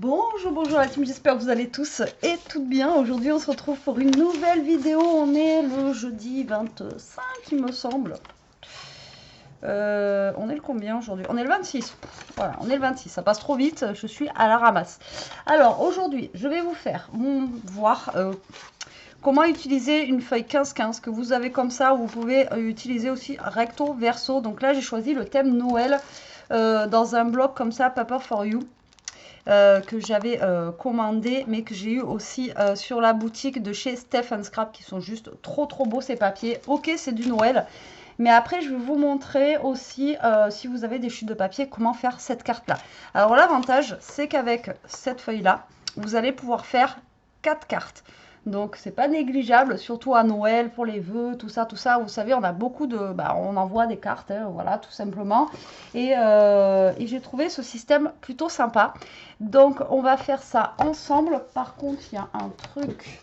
Bonjour, bonjour la team, j'espère que vous allez tous et toutes bien. Aujourd'hui on se retrouve pour une nouvelle vidéo. On est le jeudi 25 il me semble. On est le combien aujourd'hui? On est le 26. Voilà, on est le 26, ça passe trop vite, je suis à la ramasse. Alors aujourd'hui je vais vous faire voir comment utiliser une feuille 15-15 que vous avez comme ça, ou vous pouvez utiliser aussi recto verso. Donc là j'ai choisi le thème Noël dans un bloc comme ça, Paper for You. Que j'avais commandé, mais que j'ai eu aussi sur la boutique de chez Steph & Scrap, qui sont juste trop beaux ces papiers. Ok, c'est du Noël, mais après je vais vous montrer aussi, si vous avez des chutes de papier, comment faire cette carte là. Alors l'avantage, c'est qu'avec cette feuille là, vous allez pouvoir faire 4 cartes. Donc c'est pas négligeable, surtout à Noël, pour les vœux, tout ça. Vous savez, on a beaucoup de... on envoie des cartes, hein, voilà, tout simplement. Et j'ai trouvé ce système plutôt sympa. Donc on va faire ça ensemble. Par contre, il y a un truc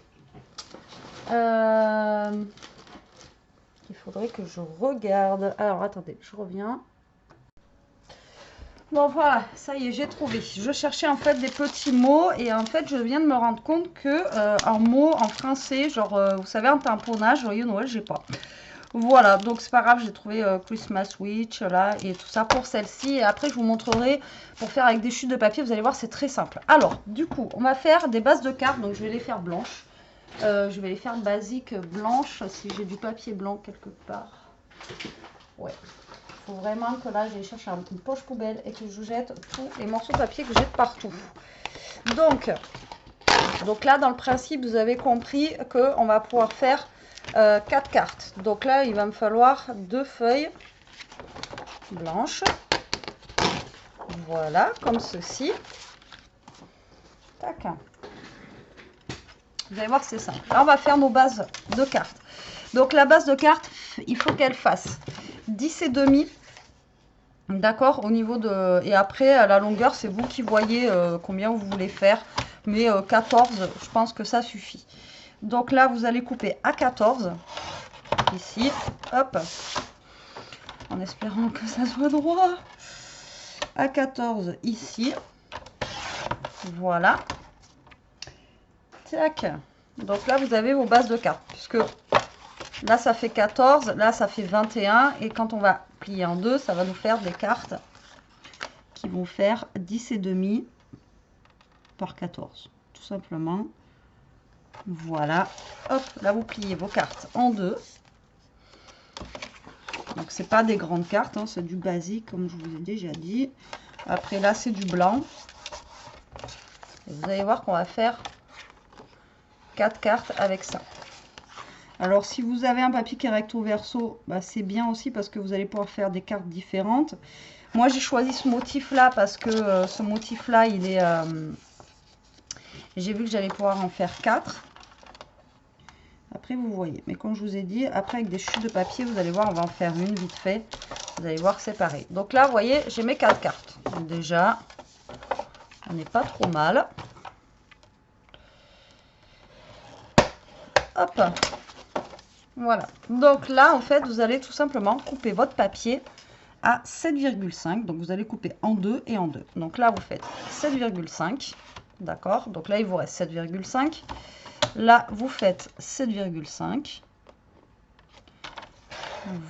qu'il faudrait que je regarde. Alors attendez, je reviens. Bon voilà, ça y est, j'ai trouvé. Je cherchais en fait des petits mots et en fait je viens de me rendre compte que un mot en français, genre vous savez, un tamponnage, joyeux Noël, j'ai pas. Voilà, donc c'est pas grave, j'ai trouvé Christmas Witch là et tout ça pour celle-ci. Et après je vous montrerai pour faire avec des chutes de papier, vous allez voir, c'est très simple. Alors du coup, on va faire des bases de cartes, donc je vais les faire blanches. Je vais les faire basiques blanches si j'ai du papier blanc quelque part. Ouais. Il faut vraiment que là, j'aille chercher une poche poubelle et que je jette tous les morceaux de papier que j'ai partout. Donc là, dans le principe, vous avez compris qu'on va pouvoir faire 4 cartes. Donc là, il va me falloir 2 feuilles blanches. Voilà, comme ceci. Tac. Vous allez voir que c'est simple. Là, on va faire nos bases de cartes. Donc la base de cartes, il faut qu'elle fasse 10 et demi. D'accord, au niveau de... Et après, à la longueur, c'est vous qui voyez combien vous voulez faire. Mais 14, je pense que ça suffit. Donc là, vous allez couper à 14. Ici, hop. En espérant que ça soit droit. À 14, ici. Voilà. Tac. Donc là, vous avez vos bases de cartes. Puisque là, ça fait 14. Là, ça fait 21. Et quand on va plier en deux, ça va nous faire des cartes qui vont faire 10 et demi par 14. Tout simplement. Voilà. Hop, là, vous pliez vos cartes en deux. Donc, c'est pas des grandes cartes, hein, c'est du basique, comme je vous ai déjà dit. Après, là, c'est du blanc. Et vous allez voir qu'on va faire 4 cartes avec ça. Alors, si vous avez un papier qui est recto verso, c'est bien aussi parce que vous allez pouvoir faire des cartes différentes. Moi, j'ai choisi ce motif-là parce que ce motif-là, il est... j'ai vu que j'allais pouvoir en faire 4. Après, vous voyez. Mais comme je vous ai dit, après, avec des chutes de papier, vous allez voir, on va en faire une vite fait. Vous allez voir que c'est pareil. Donc là, vous voyez, j'ai mes 4 cartes. Donc déjà, on n'est pas trop mal. Hop. Voilà. Donc là, en fait, vous allez tout simplement couper votre papier à 7,5. Donc, vous allez couper en deux et en deux. Donc là, vous faites 7,5. D'accord. Donc là, il vous reste 7,5. Là, vous faites 7,5.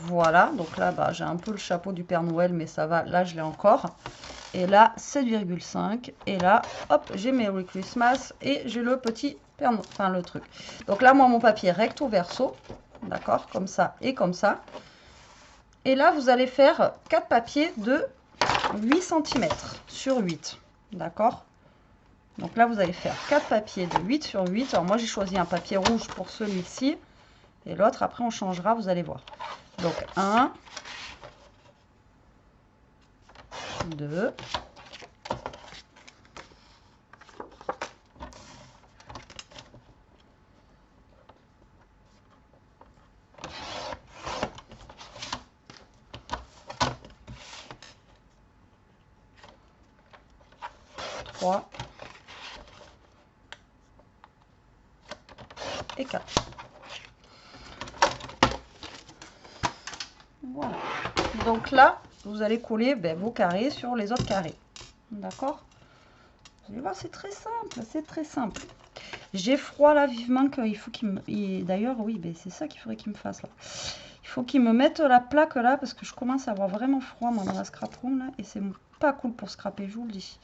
Voilà. Donc là, j'ai un peu le chapeau du Père Noël, mais ça va. Là, je l'ai encore. Et là, 7,5. Et là, hop, j'ai Merry Christmas. Et j'ai le petit Père Noël. Enfin, le truc. Donc là, moi, mon papier recto verso. D'accord, comme ça et comme ça. Et là, vous allez faire 4 papiers de 8 cm sur 8. D'accord. Donc là, vous allez faire 4 papiers de 8 sur 8. Alors moi, j'ai choisi un papier rouge pour celui-ci. Et l'autre, après, on changera, vous allez voir. Donc 1, 2, 3 et 4. Voilà. Donc là, vous allez coller vos carrés sur les autres carrés. D'accord. Vous allez voir, c'est très simple, c'est très simple. J'ai froid là, vivement qu'il faut qu'il me... D'ailleurs, oui, ben, c'est ça qu'il faudrait qu'il me fasse là. Il faut qu'il me mette la plaque là, parce que je commence à avoir vraiment froid moi dans la scrap room là, et c'est pas cool pour scraper, je vous le dis.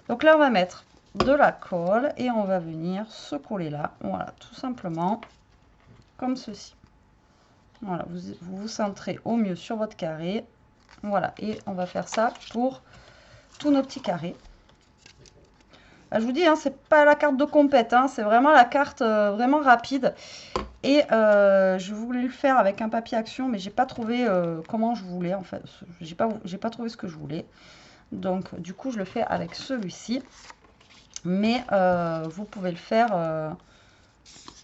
Donc là, on va mettre de la colle et on va venir se coller là. Voilà, tout simplement comme ceci. Voilà, vous centrez au mieux sur votre carré. Voilà, et on va faire ça pour tous nos petits carrés. Là, je vous dis, hein, c'est pas la carte de compète, hein, c'est vraiment la carte vraiment rapide. Et je voulais le faire avec un papier action, mais j'ai pas trouvé comment je voulais en fait. J'ai pas trouvé ce que je voulais. Donc du coup, je le fais avec celui-ci. Mais vous pouvez le faire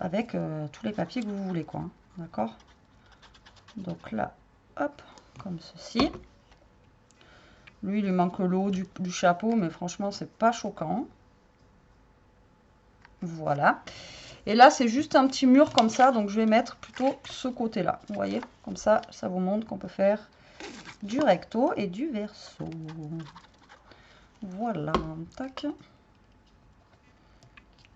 avec tous les papiers que vous voulez, quoi. Hein, d'accord? Donc là, hop, comme ceci. Lui, il lui manque l'eau du chapeau, mais franchement, c'est pas choquant. Voilà. Et là, c'est juste un petit mur comme ça, donc je vais mettre plutôt ce côté-là. Vous voyez? Comme ça, ça vous montre qu'on peut faire du recto et du verso. Voilà, tac.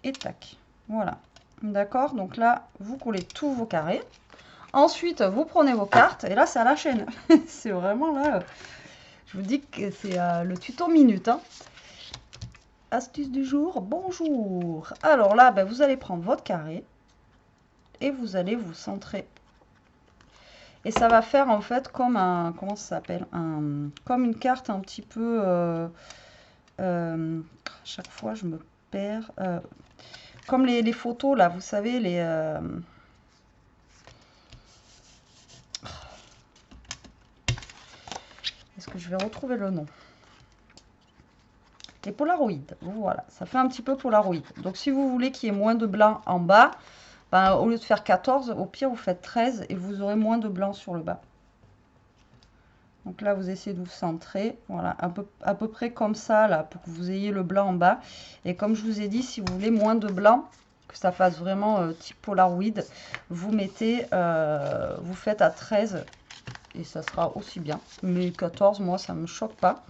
Et tac. Voilà. D'accord? Donc là, vous collez tous vos carrés. Ensuite, vous prenez vos cartes, et là, c'est à la chaîne. C'est vraiment là... je vous dis que c'est le tuto minute. Hein. Astuce du jour, bonjour. Alors là, ben, vous allez prendre votre carré et vous allez vous centrer. Et ça va faire en fait comme un, comment ça s'appelle, comme une carte un petit peu, chaque fois je me perds, comme les photos là, vous savez, les... est-ce que je vais retrouver le nom? Les polaroïdes, voilà, ça fait un petit peu polaroïde. Donc si vous voulez qu'il y ait moins de blanc en bas, ben, au lieu de faire 14, au pire vous faites 13 et vous aurez moins de blanc sur le bas. Donc là vous essayez de vous centrer, voilà, à peu près comme ça là, pour que vous ayez le blanc en bas. Et comme je vous ai dit, si vous voulez moins de blanc, que ça fasse vraiment type polaroïde, vous mettez, vous faites à 13 et ça sera aussi bien. Mais 14, moi ça me choque pas.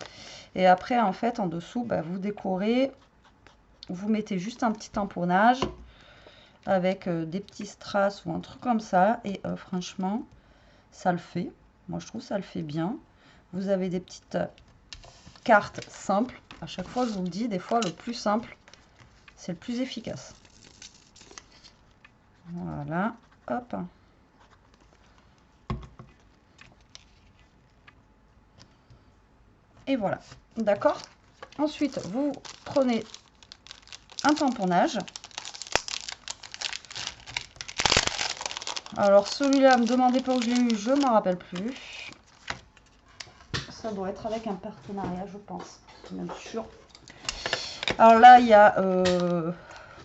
Et après, en fait, en dessous, bah, vous décorez, vous mettez juste un petit tamponnage avec des petits strass ou un truc comme ça. Et franchement, ça le fait. Moi, je trouve ça le fait bien. Vous avez des petites cartes simples. À chaque fois, je vous le dis, des fois, le plus simple, c'est le plus efficace. Voilà, hop. Et voilà, d'accord? Ensuite, vous prenez un tamponnage. Alors celui-là, ne me demandez pas où je l'ai eu, je ne m'en rappelle plus. Ça doit être avec un partenariat, je pense, même sûr. Alors là, il y a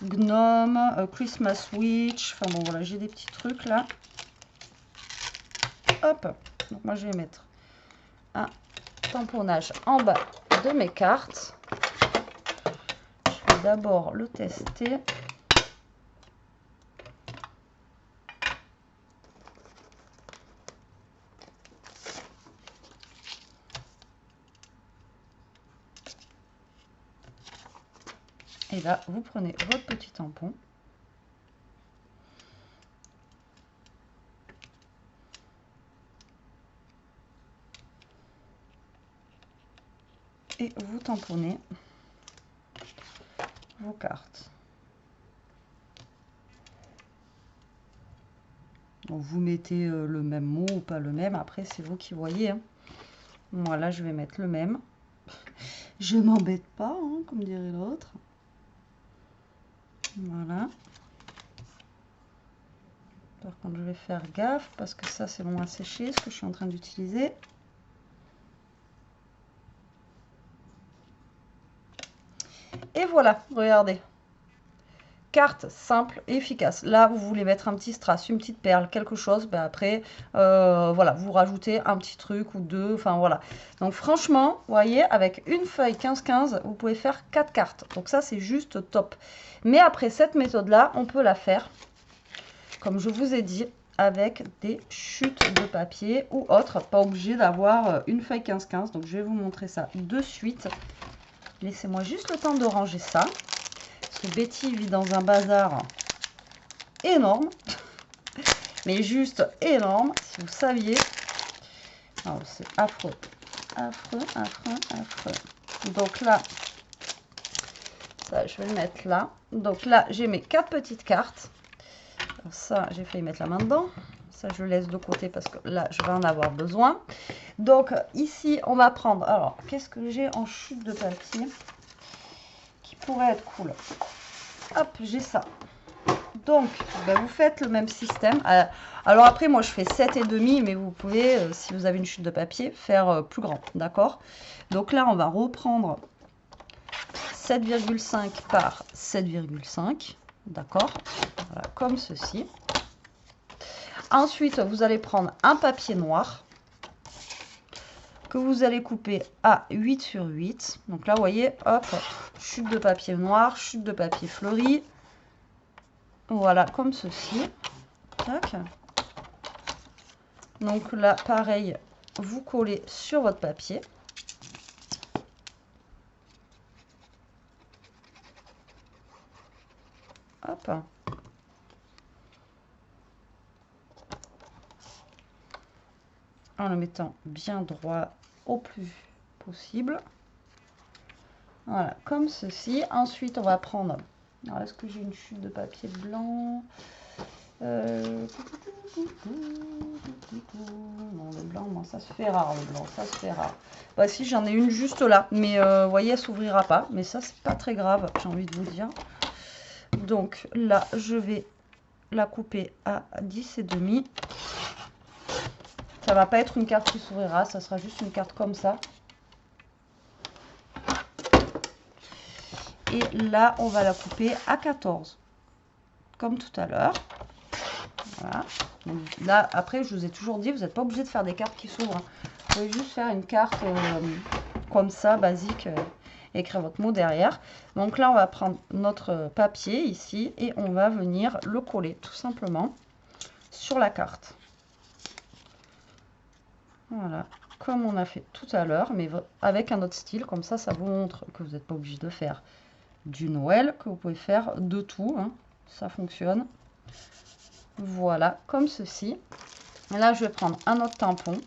Gnome, Christmas Witch. Enfin bon, voilà, j'ai des petits trucs là. Hop, donc moi je vais mettre un tamponnage en bas de mes cartes. Je vais d'abord le tester. Et là, vous prenez votre petit tampon. Et vous tamponnez vos cartes. Donc vous mettez le même mot ou pas le même, après c'est vous qui voyez. Hein. Moi là je vais mettre le même. Je m'embête pas, hein, comme dirait l'autre. Voilà. Par contre je vais faire gaffe parce que ça c'est long à sécher ce que je suis en train d'utiliser. Et voilà, regardez. Carte simple et efficace. Là, vous voulez mettre un petit strass, une petite perle, quelque chose. Ben après, voilà, vous rajoutez un petit truc ou deux. Enfin, voilà. Donc, franchement, vous voyez, avec une feuille 15-15, vous pouvez faire 4 cartes. Donc, ça, c'est juste top. Mais après, cette méthode-là, on peut la faire, comme je vous ai dit, avec des chutes de papier ou autre. Pas obligé d'avoir une feuille 15-15. Donc, je vais vous montrer ça de suite. Laissez-moi juste le temps de ranger ça. Parce que Betty vit dans un bazar énorme. Mais juste énorme, si vous saviez. C'est affreux. Affreux, affreux, affreux. Donc là, ça, je vais le mettre là. Donc là, j'ai mes 4 petites cartes. Alors ça, j'ai failli mettre la main dedans. Ça, je le laisse de côté parce que là, je vais en avoir besoin. Donc ici, on va prendre... Alors, qu'est-ce que j'ai en chute de papier qui pourrait être cool? Hop, j'ai ça. Donc, ben, vous faites le même système. Alors après, moi, je fais 7,5, mais vous pouvez, si vous avez une chute de papier, faire plus grand, d'accord? Donc là, on va reprendre 7,5 par 7,5, d'accord? Voilà, comme ceci. Ensuite, vous allez prendre un papier noir que vous allez couper à 8 sur 8. Donc là, vous voyez, hop, chute de papier noir, chute de papier fleuri. Voilà, comme ceci. Tac. Donc là, pareil, vous collez sur votre papier. Hop. En le mettant bien droit au plus possible. Voilà, comme ceci. Ensuite, on va prendre... Alors, est-ce que j'ai une chute de papier blanc? Non, le blanc, non, ça se fait rare, le blanc, ça se fait rare. Bah si, j'en ai une juste là, mais vous voyez, elle s'ouvrira pas. Mais ça, c'est pas très grave, j'ai envie de vous dire. Donc là, je vais la couper à 10,5. Ça va pas être une carte qui s'ouvrira, ça sera juste une carte comme ça. Et là, on va la couper à 14. Comme tout à l'heure. Voilà. Donc là, après, je vous ai toujours dit, vous n'êtes pas obligé de faire des cartes qui s'ouvrent. Vous pouvez juste faire une carte comme ça, basique, écrire votre mot derrière. Donc là, on va prendre notre papier ici et on va venir le coller tout simplement sur la carte. Voilà, comme on a fait tout à l'heure, mais avec un autre style. Comme ça, ça vous montre que vous n'êtes pas obligé de faire du Noël, que vous pouvez faire de tout, hein. Ça fonctionne. Voilà, comme ceci. Et là, je vais prendre un autre tampon.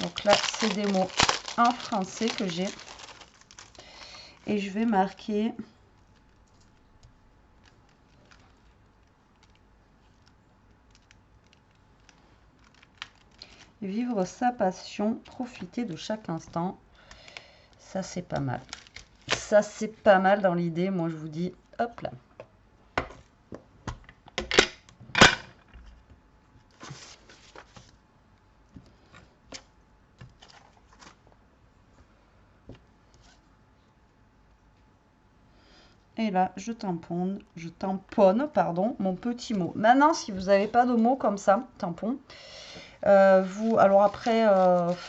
Donc là, c'est des mots en français que j'ai. Et je vais marquer... Vivre sa passion, profiter de chaque instant. Ça, c'est pas mal. Ça, c'est pas mal dans l'idée. Moi, je vous dis, hop là. Et là, je tamponne, pardon, mon petit mot. Maintenant, si vous n'avez pas de mots comme ça, tampon, alors après,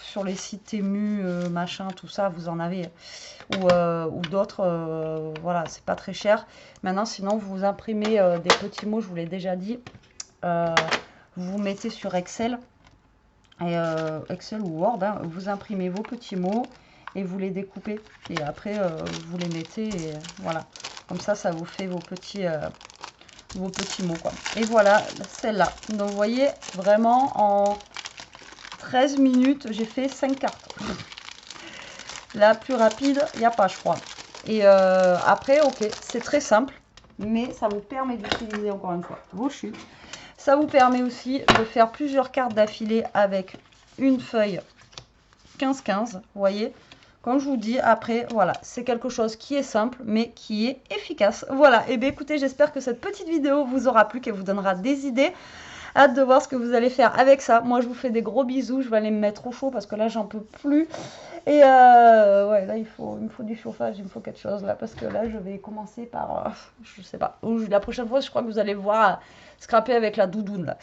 sur les sites Temu, machin, tout ça, vous en avez, ou d'autres, voilà, c'est pas très cher. Maintenant, sinon, vous imprimez des petits mots, je vous l'ai déjà dit, vous mettez sur Excel, et, Excel ou Word, hein, vous imprimez vos petits mots et vous les découpez. Et après, vous les mettez, et voilà. Comme ça, ça vous fait vos petits mots, quoi. Et voilà, celle-là. Donc, vous voyez, vraiment, en 13 minutes, j'ai fait 5 cartes. La plus rapide, il n'y a pas, je crois. Et après, ok, c'est très simple, mais ça vous permet d'utiliser, encore une fois, vos chutes. Ça vous permet aussi de faire plusieurs cartes d'affilée avec une feuille 15-15, vous voyez. Comme je vous dis, après, voilà, c'est quelque chose qui est simple, mais qui est efficace. Voilà, et bien écoutez, j'espère que cette petite vidéo vous aura plu, qu'elle vous donnera des idées. Hâte de voir ce que vous allez faire avec ça. Moi, je vous fais des gros bisous. Je vais aller me mettre au chaud parce que là, j'en peux plus. Et ouais, là, il me faut du chauffage, il me faut quelque chose là. Parce que là, je vais commencer par, je sais pas, la prochaine fois, je crois que vous allez voir scraper avec la doudoune là.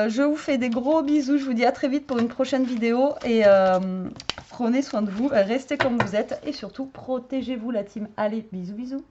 Je vous fais des gros bisous. Je vous dis à très vite pour une prochaine vidéo. Et prenez soin de vous, restez comme vous êtes. Et surtout, protégez-vous la team. Allez, bisous, bisous.